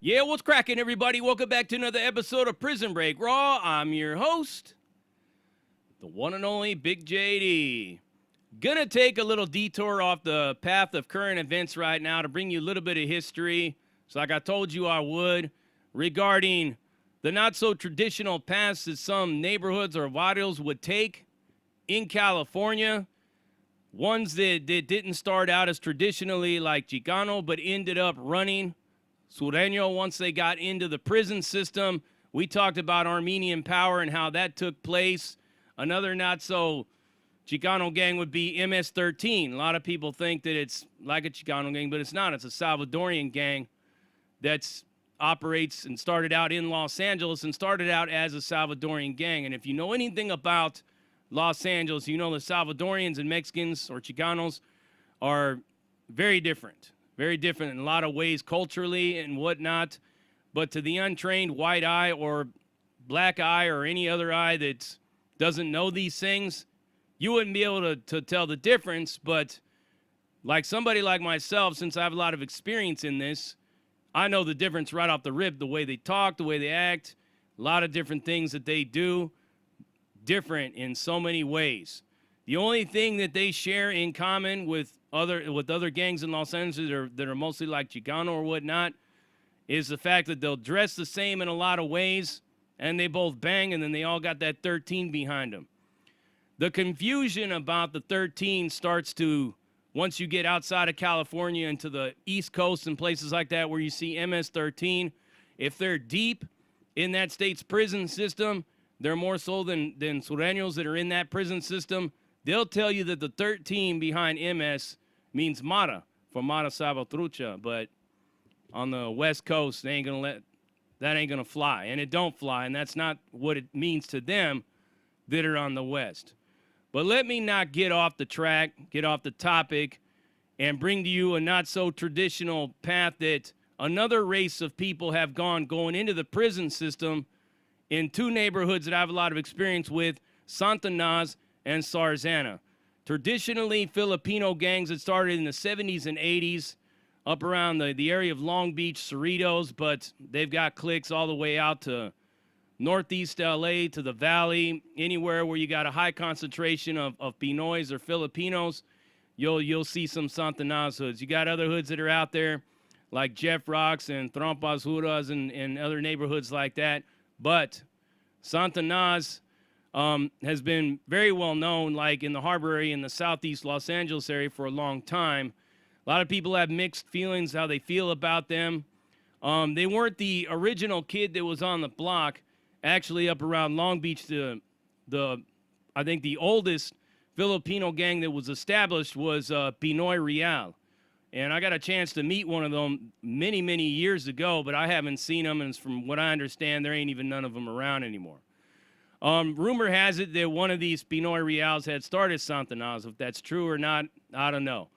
Yeah, what's cracking, everybody? Welcome back to another episode of Prison Break Raw. I'm your host, the one and only Big JD. Gonna take a little detour off the path of current events right now to bring you a little bit of history. So, like I told you I would, regarding the not so traditional paths that some neighborhoods or barrios would take in California. Ones that didn't start out as traditionally like Chicano, but ended up running Sureño once they got into the prison system. We talked about Armenian power and how that took place. Another not so Chicano gang would be MS-13. A lot of people think that it's like a Chicano gang, but it's not. It's a Salvadorian gang that operates and started out in Los Angeles and started out as a Salvadorian gang. And if you know anything about Los Angeles, you know the Salvadorians and Mexicans or Chicanos are very different. Very different in a lot of ways culturally and whatnot. But to the untrained white eye or black eye or any other eye that doesn't know these things, you wouldn't be able to tell the difference. But like somebody like myself, since I have a lot of experience in this, I know the difference right off the rip. The way they talk, the way they act, a lot of different things that they do, different in so many ways. The only thing that they share in common with other gangs in Los Angeles that are mostly like Chicano or whatnot is the fact that they'll dress the same in a lot of ways, and they both bang, and then they all got that 13 behind them. The confusion about the 13 starts to, once you get outside of California into the East Coast and places like that where you see MS-13, if they're deep in that state's prison system, they're more so than Sureños that are in that prison system. They'll tell you that the 13 behind MS means Mara, for Mara Salvatrucha, but on the West Coast, that ain't gonna fly, and it don't fly, and that's not what it means to them that are on the West. But let me not get off the track, get off the topic, and bring to you a not so traditional path that another race of people have going into the prison system in two neighborhoods that I have a lot of experience with, Satanas and Sarzana. Traditionally, Filipino gangs that started in the 70s and 80s up around the area of Long Beach, Cerritos, but they've got cliques all the way out to Northeast LA, to the Valley, anywhere where you got a high concentration of Pinoys or Filipinos, you'll see some Satanas hoods. You got other hoods that are out there like Jeff Rocks and Trompas Juras and other neighborhoods like that, but Satanas has been very well known, like in the harbor area in the southeast Los Angeles area for a long time. A lot of people have mixed feelings how they feel about them. They weren't the original kid that was on the block. Actually, up around Long Beach, I think the oldest Filipino gang that was established was Pinoy Real. And I got a chance to meet one of them many, many years ago, but I haven't seen them, and from what I understand, there ain't even none of them around anymore. Rumor has it that one of these Pinoy Reals had started Satanas. If that's true or not, I don't know.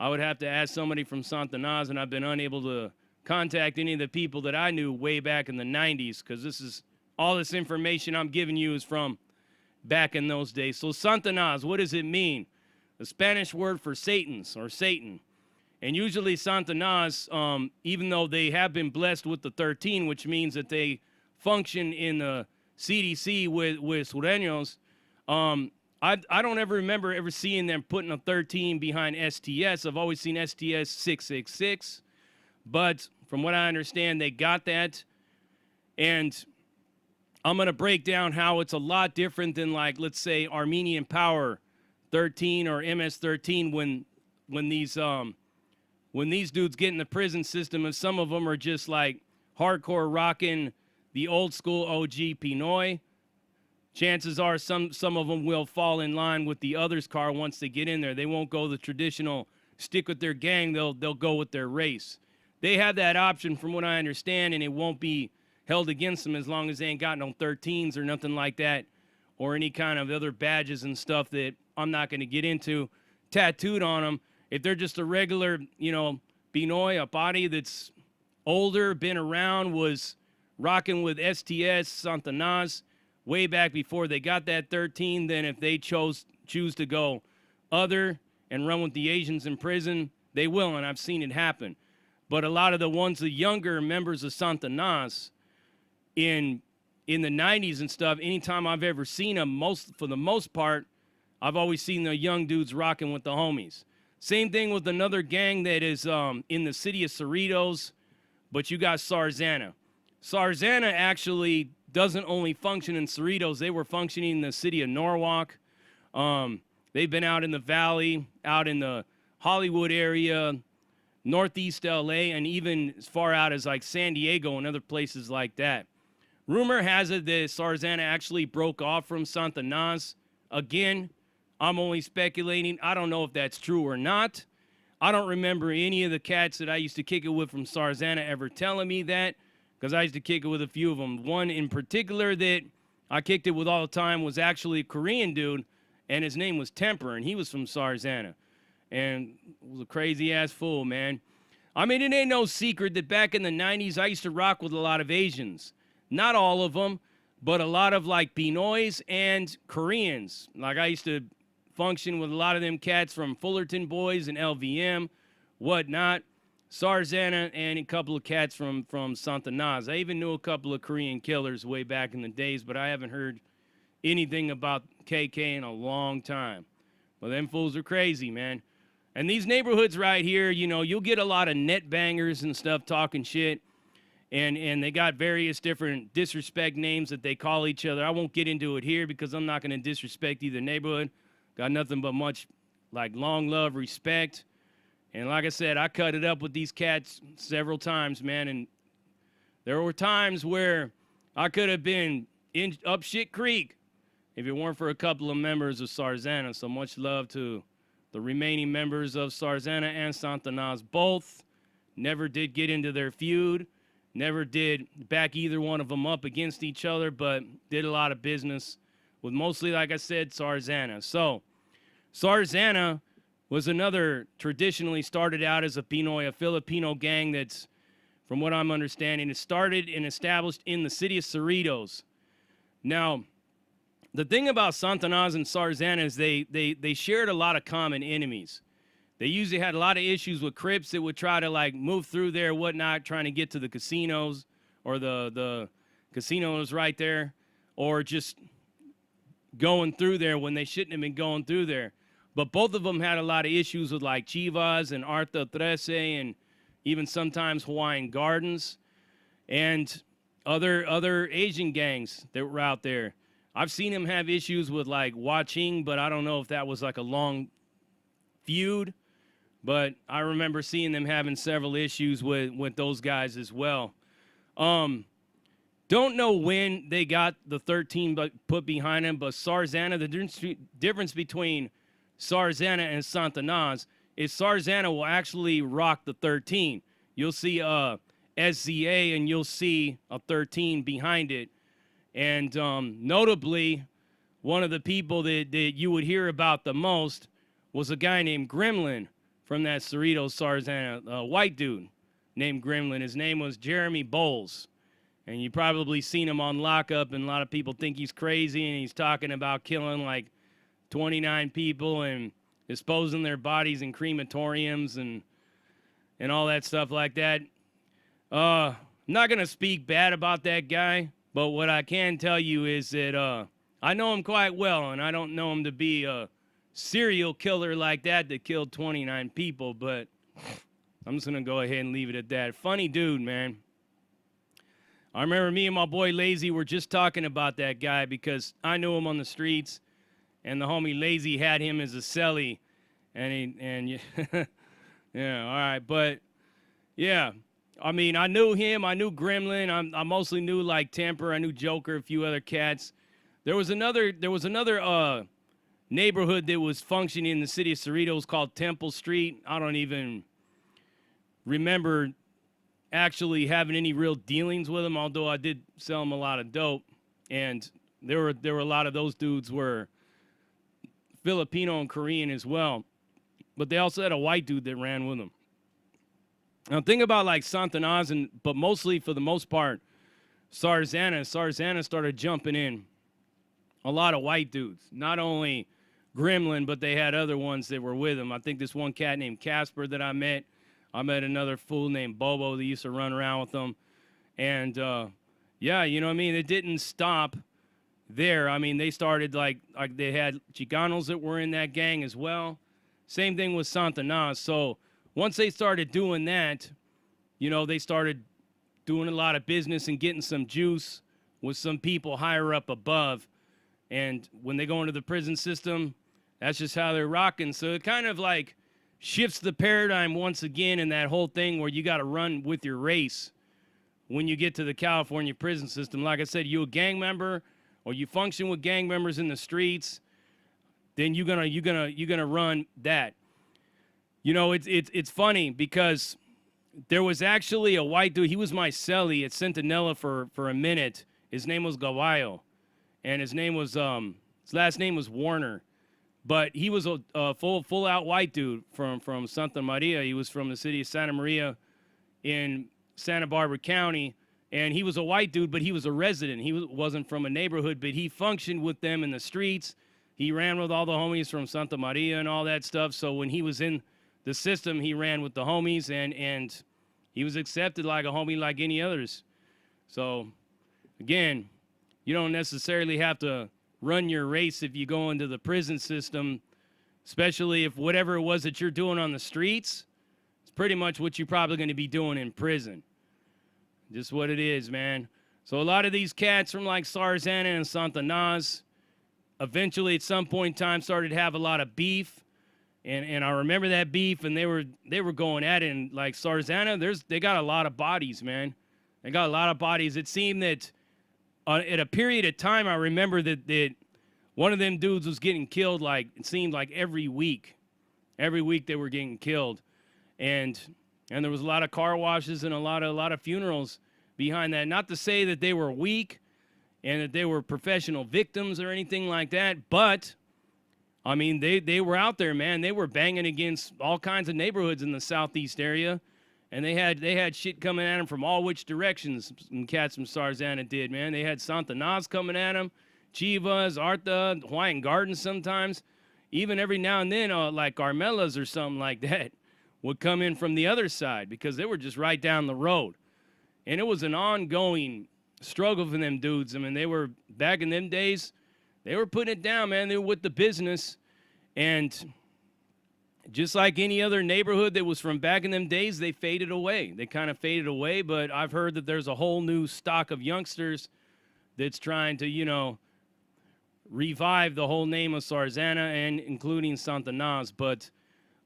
I would have to ask somebody from Satanas, and I've been unable to contact any of the people that I knew way back in the 90s, because all this information I'm giving you is from back in those days. So Satanas, what does it mean? The Spanish word for Satan's or Satan. And usually Satanas, even though they have been blessed with the 13, which means that they function in the CDC with Sureños, I don't ever remember ever seeing them putting a 13 behind STS. I've always seen STS 666. But from what I understand, they got that. And I'm going to break down how it's a lot different than, like, let's say, Armenian Power 13 or MS-13 when these dudes get in the prison system, and some of them are just, like, hardcore rocking the old school OG Pinoy. Chances are some of them will fall in line with the others' car once they get in there. They won't go the traditional stick with their gang. They'll go with their race. They have that option from what I understand, and it won't be held against them as long as they ain't got no 13s or nothing like that, or any kind of other badges and stuff that I'm not going to get into tattooed on them. If they're just a regular, Pinoy, a body that's older, been around, was rocking with STS, Satanas, way back before they got that 13, then if they choose to go other and run with the Asians in prison, they will, and I've seen it happen. But a lot of the ones, the younger members of Satanas in the 90s and stuff, anytime I've ever seen them, for the most part, I've always seen the young dudes rocking with the homies. Same thing with another gang that is in the city of Cerritos, but you got Sarzana. Sarzana actually doesn't only function in Cerritos. They were functioning in the city of Norwalk. They've been out in the valley, out in the Hollywood area, Northeast LA, and even as far out as like San Diego and other places like that. Rumor has it that Sarzana actually broke off from Satanas. Again, I'm only speculating. I don't know if that's true or not. I don't remember any of the cats that I used to kick it with from Sarzana ever telling me that, because I used to kick it with a few of them. One in particular that I kicked it with all the time was actually a Korean dude, and his name was Temper, and he was from Sarzana. And was a crazy-ass fool, man. I mean, it ain't no secret that back in the 90s, I used to rock with a lot of Asians. Not all of them, but a lot of, like, Pinoys and Koreans. Like, I used to function with a lot of them cats from Fullerton Boys and LVM, whatnot. Sarzana and a couple of cats from Satanas. I even knew a couple of Korean killers way back in the days, but I haven't heard anything about KK in a long time. Well, them fools are crazy, man. And these neighborhoods right here, you know, you'll get a lot of net bangers and stuff talking shit. And they got various different disrespect names that they call each other. I won't get into it here because I'm not going to disrespect either neighborhood. Got nothing but much, like, long love, respect. And like I said, I cut it up with these cats several times, man. And there were times where I could have been up shit creek if it weren't for a couple of members of Sarzana. So much love to the remaining members of Sarzana and Satanas. Both never did get into their feud. Never did back either one of them up against each other, but did a lot of business with mostly, like I said, Sarzana. So Sarzana was another traditionally started out as a Pinoy, a Filipino gang that's, from what I'm understanding, it started and established in the city of Cerritos. Now, the thing about Satanas and Sarzana is they shared a lot of common enemies. They usually had a lot of issues with Crips that would try to, like, move through there, whatnot, trying to get to the casinos, or the casinos right there, or just going through there when they shouldn't have been going through there. But both of them had a lot of issues with, like, Chivas and Arta Trece and even sometimes Hawaiian Gardens and other Asian gangs that were out there. I've seen him have issues with, like, Watching, but I don't know if that was, like, a long feud. But I remember seeing them having several issues with those guys as well. Don't know when they got the 13 put behind them, but Sarzana, the difference between Sarzana and Satanas is Sarzana will actually rock the 13. You'll see SZA and you'll see a 13 behind it. And notably, one of the people that you would hear about the most was a guy named Gremlin from that Cerritos Sarzana, a white dude named Gremlin. His name was Jeremy Bowles. And you probably seen him on lockup, and a lot of people think he's crazy, and he's talking about killing like 29 people and disposing their bodies in crematoriums and all that stuff like that. I'm not going to speak bad about that guy, but what I can tell you is that I know him quite well, and I don't know him to be a serial killer like that killed 29 people, but I'm just going to go ahead and leave it at that. Funny dude, man. I remember me and my boy Lazy were just talking about that guy because I knew him on the streets, and the homie Lazy had him as a celly, and yeah, all right, but yeah, I mean, I knew him, I knew Gremlin, I mostly knew like Temper, I knew Joker, a few other cats. There was another neighborhood that was functioning in the city of Cerritos called Temple Street. I don't even remember actually having any real dealings with them, although I did sell them a lot of dope. And there were a lot of those dudes were Filipino and Korean as well. But they also had a white dude that ran with them. Now, think about like Satanas, but mostly for the most part, Sarzana started jumping in a lot of white dudes. Not only Gremlin, but they had other ones that were with him. I think this one cat named Casper that I met, I met another fool named Bobo that used to run around with them. And, yeah, you know what I mean? It didn't stop there. I mean, they started like they had Chicanos that were in that gang as well. Same thing with Satanas. So once they started doing that, you know, they started doing a lot of business and getting some juice with some people higher up above. And when they go into the prison system, that's just how they're rocking. So it kind of like shifts the paradigm once again in that whole thing where you got to run with your race when you get to the California prison system. Like I said, you a gang member or you function with gang members in the streets, then you're gonna run that. You know, it's funny because there was actually a white dude. He was my cellie at Centinela for a minute. His name was Gawayo, and his last name was Warner. But he was a full out white dude from Santa Maria. He was from the city of Santa Maria in Santa Barbara County, and he was a white dude, but he was a resident. He wasn't from a neighborhood, but he functioned with them in the streets. He ran with all the homies from Santa Maria and all that stuff. So when he was in the system, he ran with the homies, and he was accepted like a homie like any others. So, again, you don't necessarily have to run your race if you go into the prison system, especially if whatever it was that you're doing on the streets, it's pretty much what you're probably going to be doing in prison. Just what it is, man. So a lot of these cats from like Sarzana and Satanas eventually at some point in time started to have a lot of beef. And I remember that beef, and they were going at it. And like Sarzana, they got a lot of bodies, man. They got a lot of bodies. It seemed that at a period of time, I remember that one of them dudes was getting killed. Like it seemed like every week they were getting killed, and there was a lot of car washes and a lot of funerals behind that. Not to say that they were weak and that they were professional victims or anything like that, but I mean, they were out there, man. They were banging against all kinds of neighborhoods in the southeast area, and they had shit coming at them from all which directions. Some cats from Sarzana did, man. They had Satanas coming at them, Chivas, Arta, Hawaiian Gardens sometimes. Even every now and then, like Carmelas or something like that would come in from the other side because they were just right down the road. And it was an ongoing struggle for them dudes. I mean, they were, back in them days, they were putting it down, man. They were with the business. And just like any other neighborhood that was from back in them days, they faded away. They kind of faded away, but I've heard that there's a whole new stock of youngsters that's trying to, you know, revive the whole name of Sarzana and including Satanas. But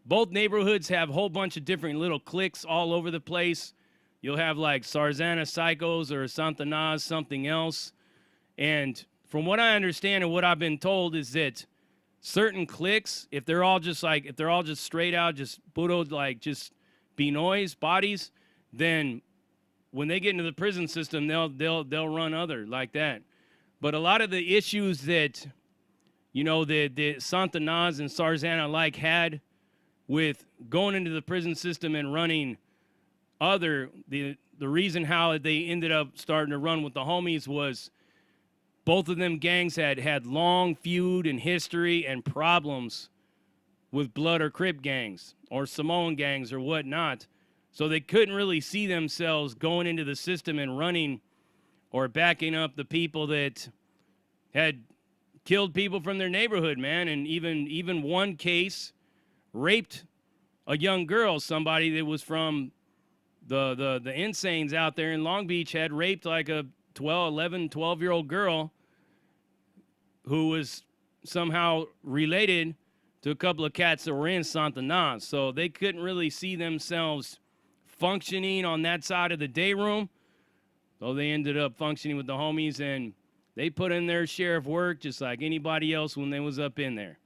both neighborhoods have a whole bunch of different little cliques all over the place. You'll have like Sarzana Psychos or Satanas something else. And from what I understand and what I've been told is that certain cliques, if they're all just straight out, just puro, like just Pinoys, bodies, then when they get into the prison system, they'll run other like that. But a lot of the issues that, you know, the Satanas and Sarzana like had with going into the prison system and running other, the reason how they ended up starting to run with the homies was both of them gangs had long feud and history and problems with Blood or Crip gangs or Samoan gangs or whatnot. So they couldn't really see themselves going into the system and running or backing up the people that had killed people from their neighborhood, man. And even one case raped a young girl, somebody that was from the Insanes out there in Long Beach had raped like a 12-year-old girl who was somehow related to a couple of cats that were in Satanas. So they couldn't really see themselves functioning on that side of the day room. So they ended up functioning with the homies, and they put in their share of work just like anybody else when they was up in there.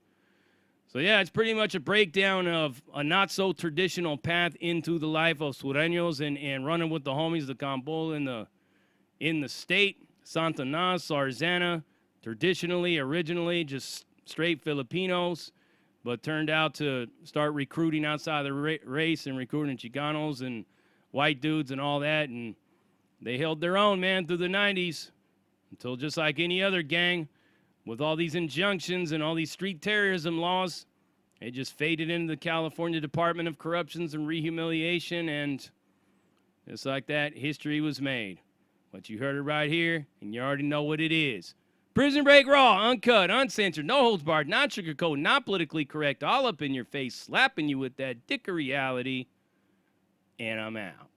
So yeah, it's pretty much a breakdown of a not-so-traditional path into the life of Sureños and running with the homies, the Campol in the state. Satanas, Sarzana, traditionally, originally, just straight Filipinos, but turned out to start recruiting outside the race and recruiting Chicanos and white dudes and all that, and they held their own, man, through the 90s, until just like any other gang, with all these injunctions and all these street terrorism laws, It just faded into the California Department of Corruptions and Rehumiliation, and just like that, history was made. But you heard it right here, and you already know what it is. Prison Break Raw, uncut, uncensored, no holds barred, not sugarcoat, not politically correct, all up in your face, slapping you with that dick of reality. And I'm out.